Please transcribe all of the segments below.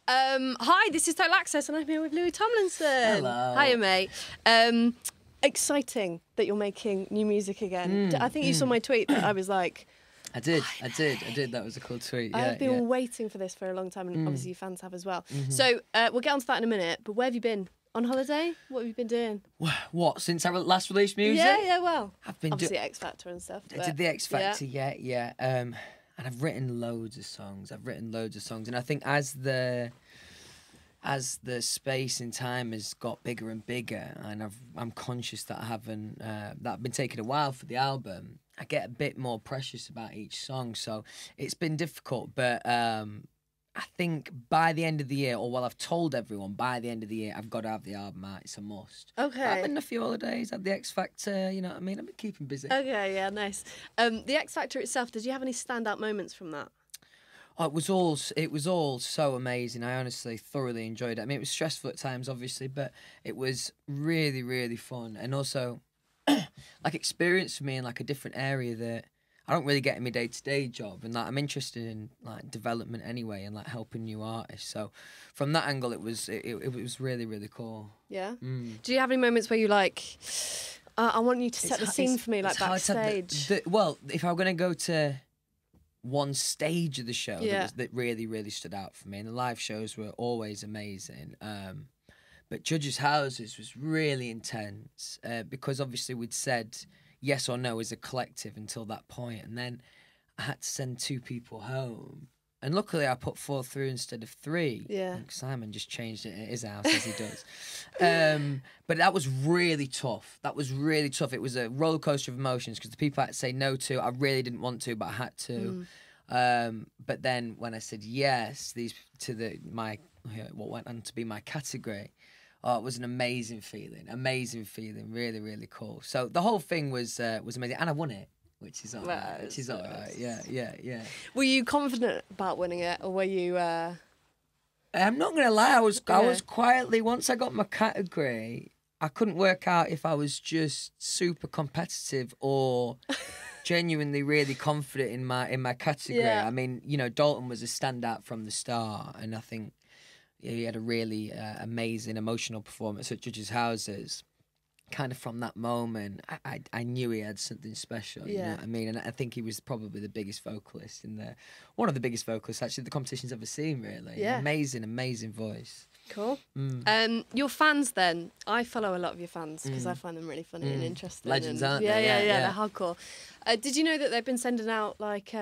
Hi, this is Total Access, and I'm here with Louis Tomlinson. Hello. Hiya, mate. Exciting that you're making new music again. I think you saw my tweet that I was like... I did. That was a cool tweet. Yeah, I've been waiting for this for a long time, and obviously your fans have as well. So we'll get onto that in a minute, but where have you been? On holiday? What have you been doing? What, since I last released music? Yeah, well. I've been obviously X Factor and stuff. I did the X Factor, yeah. And I've written loads of songs. And I think as the space and time has got bigger and bigger, and I'm conscious that I've been taking a while for the album, I get a bit more precious about each song. So it's been difficult, but I think by the end of the year, or I've told everyone by the end of the year, I've got to have the album out. It's a must. Okay. I've been on a few holidays, had the X Factor, you know what I mean? I've been keeping busy. Okay, yeah, nice. The X Factor itself, did you have any standout moments from that? Oh, it was all so amazing. I honestly thoroughly enjoyed it. I mean, it was stressful at times, obviously, but it was really, really fun. And also, like, experience for me in, like, a different area that I don't really get in my day-to-day job, and like I'm interested in like development anyway, and like helping new artists. So from that angle, it was really, really cool. Yeah. Do you have any moments where you like, I want you to set the scene for me, like backstage? Well, if I'm gonna go to one stage of the show that really, really stood out for me, and the live shows were always amazing. But Judges' Houses was really intense because obviously we'd said yes or no as a collective until that point, and then I had to send 2 people home, and luckily I put 4 through instead of 3. Yeah, Simon just changed it at his house as he does. But that was really tough. It was a roller coaster of emotions because the people I had to say no to, I really didn't want to, but I had to. But then when I said yes, what went on to be my category. Oh, it was an amazing feeling, really, really cool. So the whole thing was amazing, and I won it, which is all right. Yeah. Were you confident about winning it, or were you? I'm not gonna lie, I was quietly, once I got my category, I couldn't work out if I was just super competitive or genuinely really confident in my category. Yeah. I mean, you know, Dalton was a standout from the start, and I think he had a really amazing emotional performance at Judges' Houses. Kind of from that moment, I knew he had something special. You know what I mean? And I think he was probably the biggest vocalist one of the biggest vocalists actually the competition's ever seen. Really, amazing voice. Cool. Your fans then? I follow a lot of your fans because I find them really funny and interesting. Legends, and, aren't they? Yeah, they're hardcore. Did you know that they've been sending out like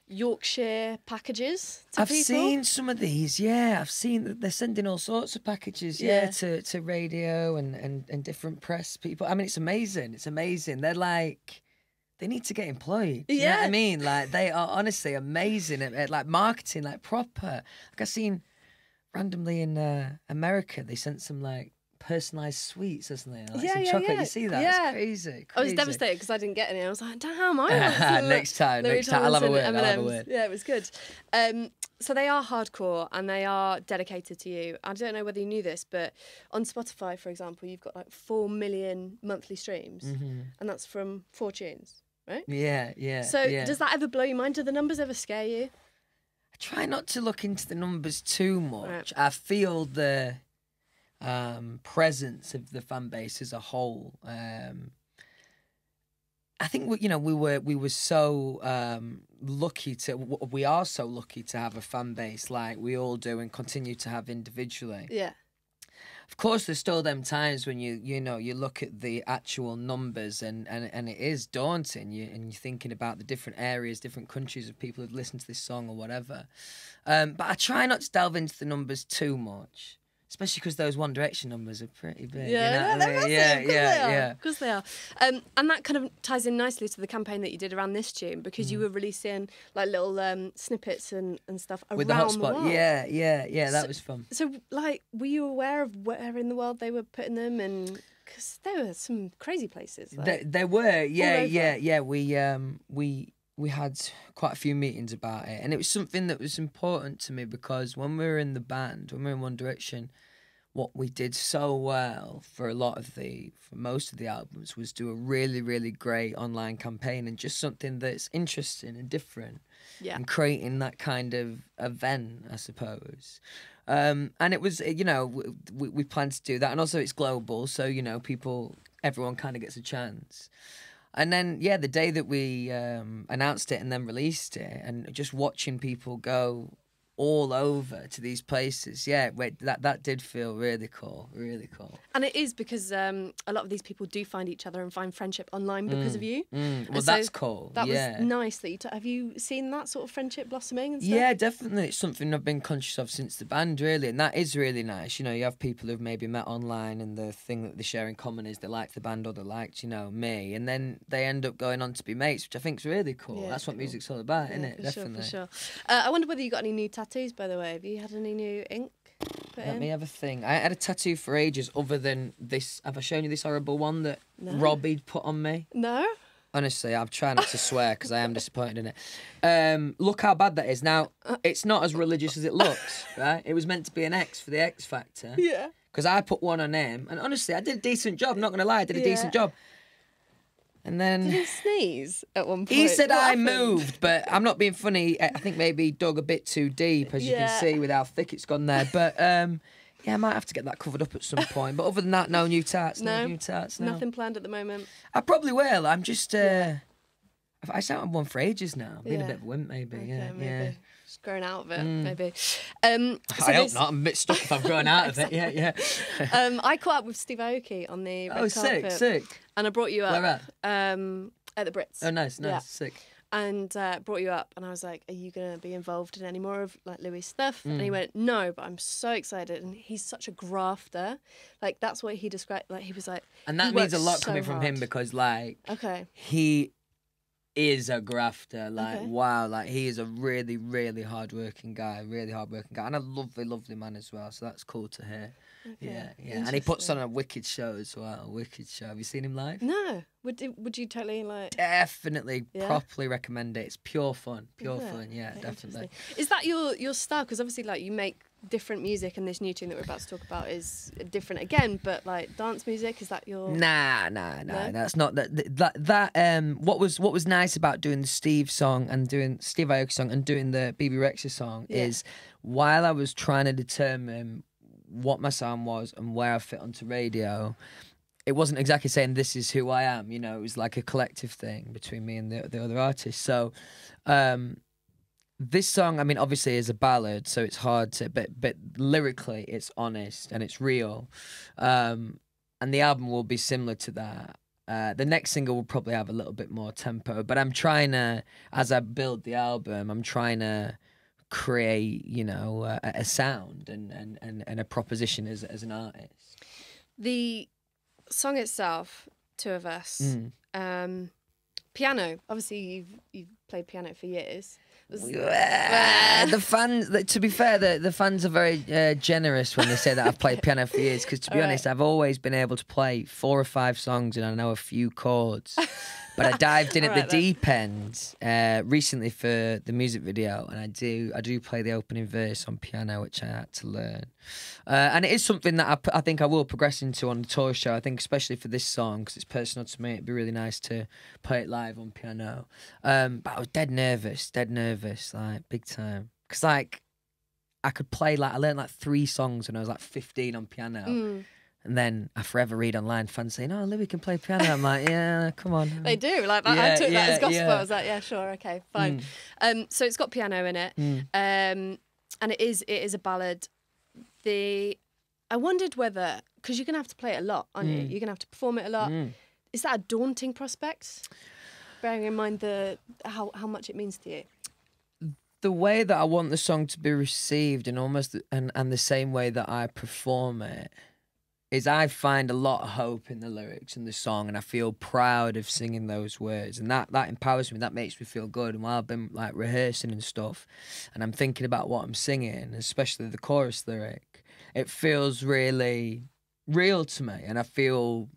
Yorkshire packages to people? I've seen some of these, I've seen that they're sending all sorts of packages, to radio and different press people. I mean, it's amazing. They're like, they need to get employed. You know what I mean? Like, they are honestly amazing at like marketing, like proper. Like, I've seen randomly in America, they sent some like personalised sweets or something. Like some chocolate. You see that? Yeah. It's crazy. I was devastated because I didn't get any. I was like, damn, I want next time. I'll have a word. Yeah, it was good. So they are hardcore and they are dedicated to you. I don't know whether you knew this, but on Spotify, for example, you've got like 4 million monthly streams, and that's from 4 tunes, right? Yeah. So does that ever blow your mind? Do the numbers ever scare you? I try not to look into the numbers too much. Right. I feel the presence of the fan base as a whole. I think we were so lucky we are so lucky to have a fan base like we all do and continue to have individually. Yeah. Of course, there's still them times when you look at the actual numbers and it is daunting. And you're thinking about the different areas, different countries of people who've listened to this song or whatever. But I try not to delve into the numbers too much. Especially because those One Direction numbers are pretty big. Yeah, they're massive. Yeah. Of course they are. And that kind of ties in nicely to the campaign that you did around this tune because you were releasing like little snippets and stuff around with the hotspot. world. Yeah, that was fun. So, like, were you aware of where in the world they were putting them? And because there were some crazy places. Like, there were, yeah. We had quite a few meetings about it, and it was something that was important to me because when we were in the band, when we were in One Direction, what we did so well for most of the albums was do a really, really great online campaign and just something that's interesting and different. Yeah. And creating that kind of event, I suppose. And it was, we planned to do that. And also it's global, so, everyone kind of gets a chance. And then, the day that we announced it and then released it, and just watching people go all over to these places, that did feel really cool, really cool. And it is because a lot of these people do find each other and find friendship online because of you. Well, that's cool. That was nice that you have you seen that sort of friendship blossoming and stuff? Yeah, definitely. It's something I've been conscious of since the band, really, and that is really nice. You have people who've maybe met online, and the thing that they share in common is they liked the band or they liked, me, and then they end up going on to be mates, which I think is really cool. Yeah, that's what music's all about, isn't it? For Definitely. Sure. I wonder whether you got any new tattoos, by the way. Have you had any new ink put Let in? me have a thing. I had a tattoo for ages other than this. Have I shown you this horrible one that Robbie'd put on me? No? Honestly, I'm trying not to swear because I am disappointed in it. Look how bad that is. Now, it's not as religious as it looks, right? It was meant to be an X for the X Factor. Yeah. Because I put one on him, and honestly, I did a decent job. I'm not going to lie, I did a decent job. And then Did he sneeze at one point? he said What I happened? moved, but I'm not being funny. I think maybe he dug a bit too deep, as you can see with how thick it's gone there. But I might have to get that covered up at some point. But other than that, no new tats. No new tats. No. Nothing planned at the moment. I probably will. I'm just. I haven't one for ages now. Being a bit of a wimp, maybe. Okay, maybe. Yeah. Just growing out of it, maybe. I hope not. I'm a bit stuck if I'm growing out of it. Yeah. I caught up with Steve Aoki on the red carpet. Sick. And I brought you up. Where at the Brits. Oh, nice, Yeah. sick. And brought you up, and I was like, "Are you gonna be involved in any more of like Louis' stuff?" And he went, "No, but I'm so excited." And he's such a grafter. Like that's what he described. Like he was like, And that he means a works lot so coming from him hard. because like Okay. he is a grafter. Like Okay. wow, like he is a really, really hardworking guy. And a lovely, lovely man as well. So that's cool to hear. Okay. Yeah. And he puts on a wicked show as well. Wicked show. Have you seen him live? No. Would you totally like? Definitely, Yeah? properly recommend it. It's pure fun. Is it? Yeah, Okay, definitely. interesting. Is that your style? Because obviously, like you make different music, and this new tune that we're about to talk about is different again. But like dance music, is that your? Nah. No? That's not that. What was nice about doing the Steve song and doing Steve Aoki song and doing the BB Rexha song is while I was trying to determine what my sound was and where I fit onto radio, it wasn't exactly saying this is who I am. It was like a collective thing between me and the other artists. So. This song, I mean, obviously is a ballad, so it's hard to, but lyrically it's honest and it's real, and the album will be similar to that. The next single will probably have a little bit more tempo, but I'm trying to, as I build the album, I'm trying to create, a sound and a proposition as an artist. The song itself, Two of Us, piano. Obviously, you've played piano for years. The fans, to be fair, the fans are very generous when they say that I've played piano for years, because to be honest, I've always been able to play 4 or 5 songs and I know a few chords. But I dived in at the deep end recently for the music video, and I do play the opening verse on piano, which I had to learn. And it is something that I think I will progress into on the tour show. I think especially for this song, because it's personal to me, it'd be really nice to play it live on piano. But I was dead nervous, like big time. Because like I could play, like I learned like 3 songs when I was like 15 on piano. And then I forever read online fans saying, "Oh, Louis can play piano." I'm like, "Yeah, come on." They do like that. I took that as gospel. I was like, "Yeah, sure, okay, fine." So it's got piano in it, and it is a ballad. I wondered whether, because you're gonna have to play it a lot, aren't you? You're gonna have to perform it a lot. Is that a daunting prospect? Bearing in mind how much it means to you. The way that I want the song to be received, and almost and the same way that I perform it, is I find a lot of hope in the lyrics and the song, and I feel proud of singing those words, and that empowers me. That makes me feel good. And while I've been like rehearsing and stuff, and I'm thinking about what I'm singing, especially the chorus lyric, it feels really real to me, and I feel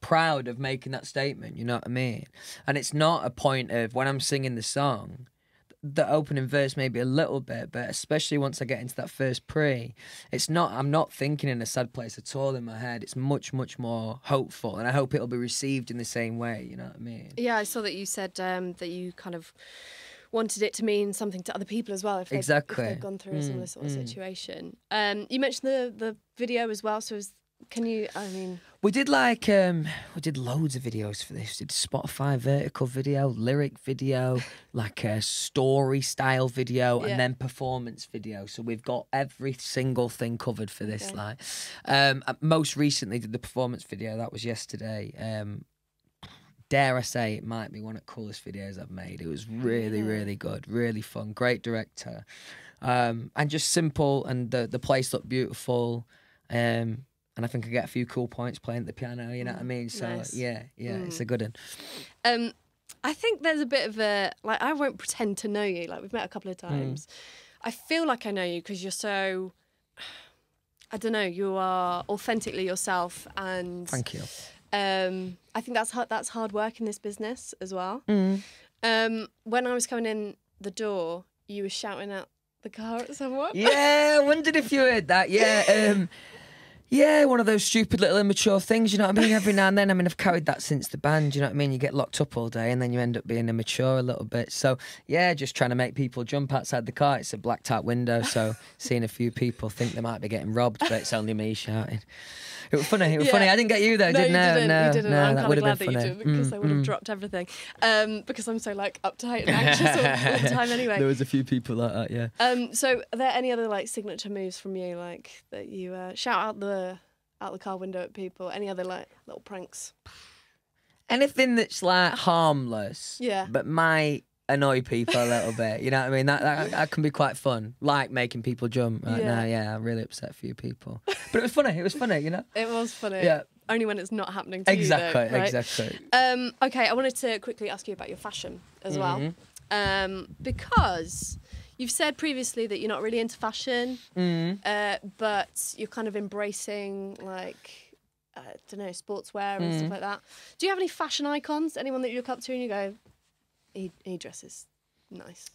proud of making that statement. You know what I mean? And it's not a point of when I'm singing the song. the opening verse maybe a little bit, but especially once I get into that first pre, I'm not thinking in a sad place at all in my head. It's much, much more hopeful, and I hope it'll be received in the same way, you know what I mean? Yeah, I saw that you said that you kind of wanted it to mean something to other people as well if they've gone through a similar sort of situation. You mentioned the video as well, so we did loads of videos for this. We did Spotify vertical video, lyric video, like a story style video, and then performance video. So we've got every single thing covered for this. Okay. Most recently did the performance video. That was yesterday. Dare I say it might be one of the coolest videos I've made. It was really, really good, really fun, great director, and just simple. And the place looked beautiful. And I think I get a few cool points playing the piano, you know what I mean? So, nice. It's a good one. I think there's a bit of I won't pretend to know you. Like, we've met a couple of times. I feel like I know you because you're so, I don't know, you are authentically yourself. And thank you. I think that's hard work in this business as well. When I was coming in the door, you were shouting at the car at someone. Yeah, I wondered if you heard that. Yeah. Yeah, one of those stupid little immature things, you know what I mean? Every now and then, I mean, I've carried that since the band, you know what I mean? You get locked up all day and then you end up being immature a little bit. So, yeah, just trying to make people jump outside the car. It's a blacked out window, so seeing a few people think they might be getting robbed, but it's only me shouting. It was funny. I didn't get you though, did I? No, you didn't. I'm that kind of glad been that funny. you didn't, because I would have dropped everything. Because I'm so uptight and anxious all the time anyway. There was a few people like that, yeah. So are there any other signature moves from you, that you shout out the car window at people? Any other little pranks? Anything that's harmless, but might annoy people a little bit. You know what I mean? That can be quite fun. Like making people jump right now. Yeah, I really upset a few people, but it was funny. It was funny, you know. It was funny. Yeah. Only when it's not happening to you, though, right? Exactly. Okay, I wanted to quickly ask you about your fashion as well, because you've said previously that you're not really into fashion, but you're kind of embracing I don't know, sportswear and stuff like that. Do you have any fashion icons? Anyone that you look up to and you go, he dresses nice?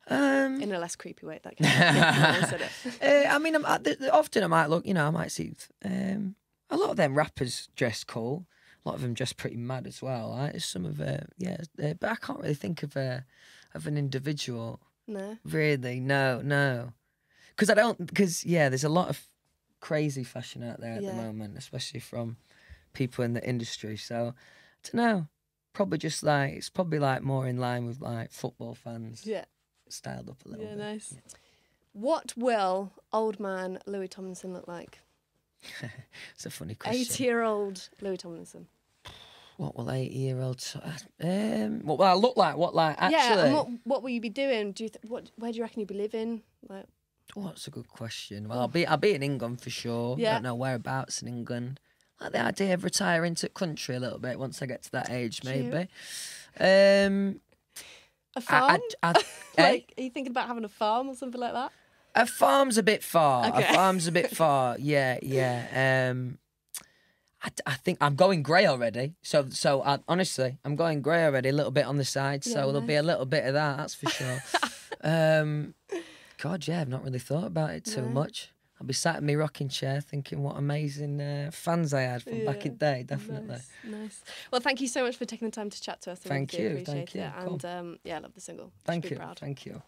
In a less creepy way. That I said it. I mean, often I might look, I might see a lot of them rappers dress cool. A lot of them dress pretty mad as well. Right? Some of but I can't really think of an individual. No. Really, no. Because there's a lot of crazy fashion out there at the moment, especially from people in the industry. So I don't know. Probably just it's probably more in line with football fans. Yeah. Styled up a little bit. Nice. Yeah. What will old man Louis Tomlinson look like? It's a funny question. 80-year-old Louis Tomlinson. What will 80-year-old? What will I look like? Actually? Yeah. And what will you be doing? Where do you reckon you'll be living? Oh, that's a good question. Well, I'll be in England for sure. Yeah. Don't know whereabouts in England. Like the idea of retiring to the country a little bit once I get to that age, maybe. A farm? Are you thinking about having a farm or something like that? A farm's a bit far. Okay. A farm's a bit far. Yeah. I think I'm going grey already. So honestly, I'm going grey already, a little bit on the side. So there'll be a little bit of that, that's for sure. God, yeah, I've not really thought about it too much. I'll be sat in my rocking chair thinking what amazing fans I had from back in the day, definitely. Nice. Well, thank you so much for taking the time to chat to us. Thank you. Appreciate it. Cool. And I love the single. Thank you. Proud. Thank you.